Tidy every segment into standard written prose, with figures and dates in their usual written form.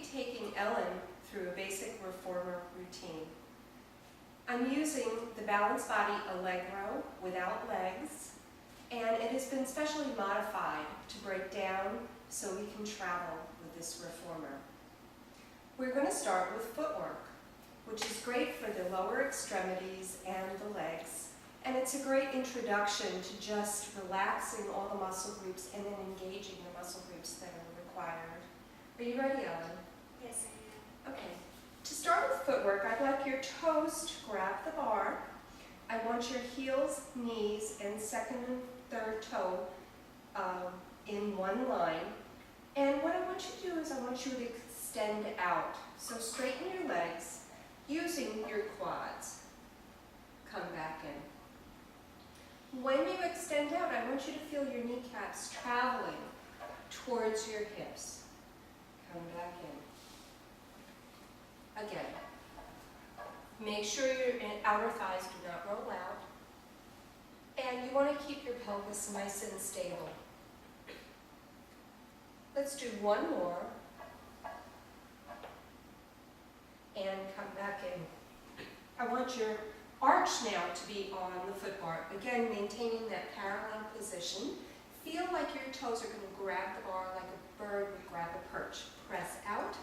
be taking Elyn through a basic reformer routine. I'm using the Balanced Body Allegro without legs, and it has been specially modified to break down so we can travel with this reformer. We're going to start with footwork, which is great for the lower extremities and the legs, and it's a great introduction to just relaxing all the muscle groups and then engaging the muscle groups that are required. Are you ready, Elyn? Yes, I am. Okay. To start with footwork, I'd like your toes to grab the bar. I want your heels, knees, and second and third toe in one line. And what I want you to do is I want you to extend out. So straighten your legs using your quads. Come back in. When you extend out, I want you to feel your kneecaps traveling towards your hips. Come back in. Again. Make sure your outer thighs do not roll out. And you want to keep your pelvis nice and stable. Let's do one more. And come back in. I want your arch now to be on the foot bar. Again, maintaining that parallel position. Feel like your toes are going to grab the bar like a bird would grab a perch. Press out.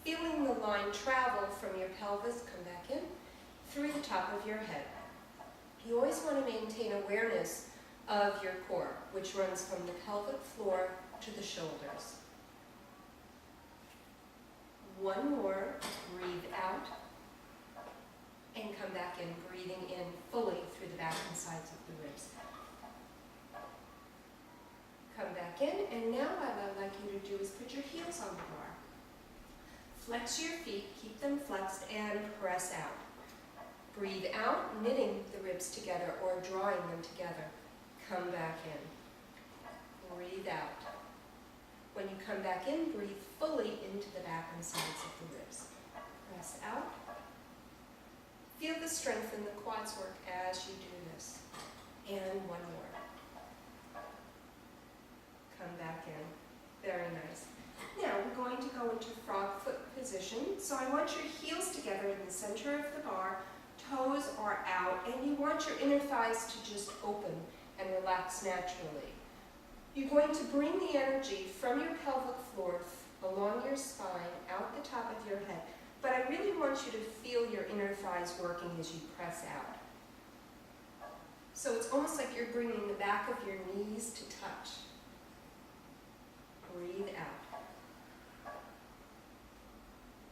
Feeling the line travel from your pelvis, come back in, through the top of your head. You always want to maintain awareness of your core, which runs from the pelvic floor to the shoulders. One more, breathe out, and come back in, breathing in fully through the back and sides of the ribs. Come back in, and now what I'd like you to do is put your heels on the bar. Flex your feet, keep them flexed, and press out. Breathe out, knitting the ribs together or drawing them together. Come back in. Breathe out. When you come back in, breathe fully into the back and sides of the ribs. Press out. Feel the strength in the quads work as you do this. And one more. Come back in. Very nice. Now we're going to go into frog foot position. So I want your heels together in the center of the bar, toes are out, and you want your inner thighs to just open and relax naturally. You're going to bring the energy from your pelvic floor along your spine, out the top of your head, but I really want you to feel your inner thighs working as you press out. So it's almost like you're bringing the back of your knees to touch. Breathe out.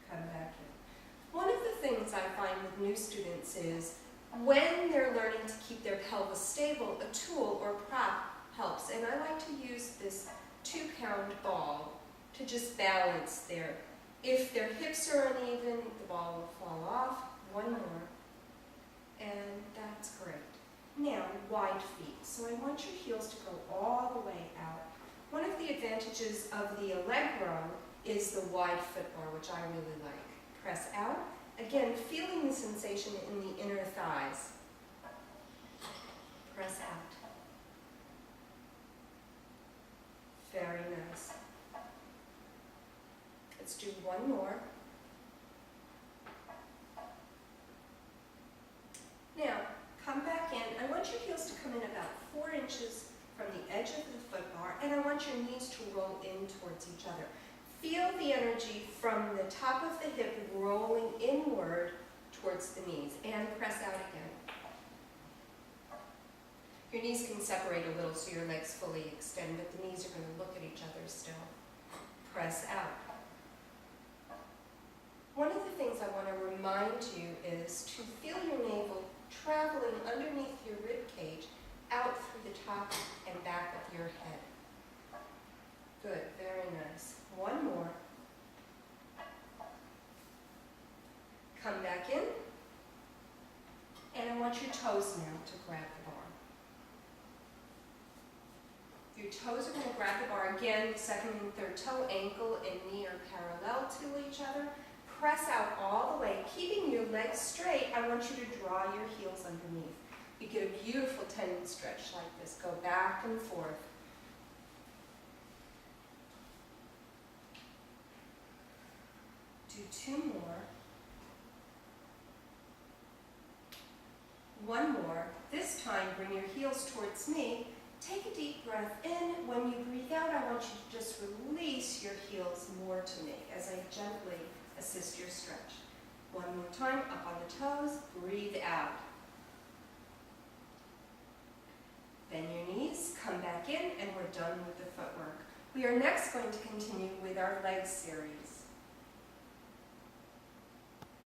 Come back in. One of the things I find with new students is when they're learning to keep their pelvis stable, a tool or prop helps. And I like to use this 2-pound ball to just balance there. If their hips are uneven, the ball will fall off. One more. And that's great. Now, wide feet. So I want your heels to go all the way out. One of the advantages of the Allegro is the wide foot bar, which I really like. Press out. Again, feeling the sensation in the inner thighs. Press out. Very nice. Let's do one more. Now, come back in. I want your heels to come in about 4 inches from the edge of the foot bar, and I want your knees to roll in towards each other. Feel the energy from the top of the hip rolling inward towards the knees, and press out again. Your knees can separate a little so your legs fully extend, but the knees are going to look at each other still. Press out. One of the things I want to remind you is to feel your navel traveling underneath your rib cage out through the top and back of your head. Good, very nice. One more. Come back in. And I want your toes now to grab the bar. Your toes are going to grab the bar again. Second and third toe, ankle and knee are parallel to each other. Press out all the way. Keeping your legs straight, I want you to draw your heels underneath. You get a beautiful tendon stretch like this. Go back and forth. 2 more. 1 more. This time, bring your heels towards me. Take a deep breath in. When you breathe out, I want you to just release your heels more to me as I gently assist your stretch. 1 more time, up on the toes, breathe out. Bend your knees, come back in, and we're done with the footwork. We are next going to continue with our leg series.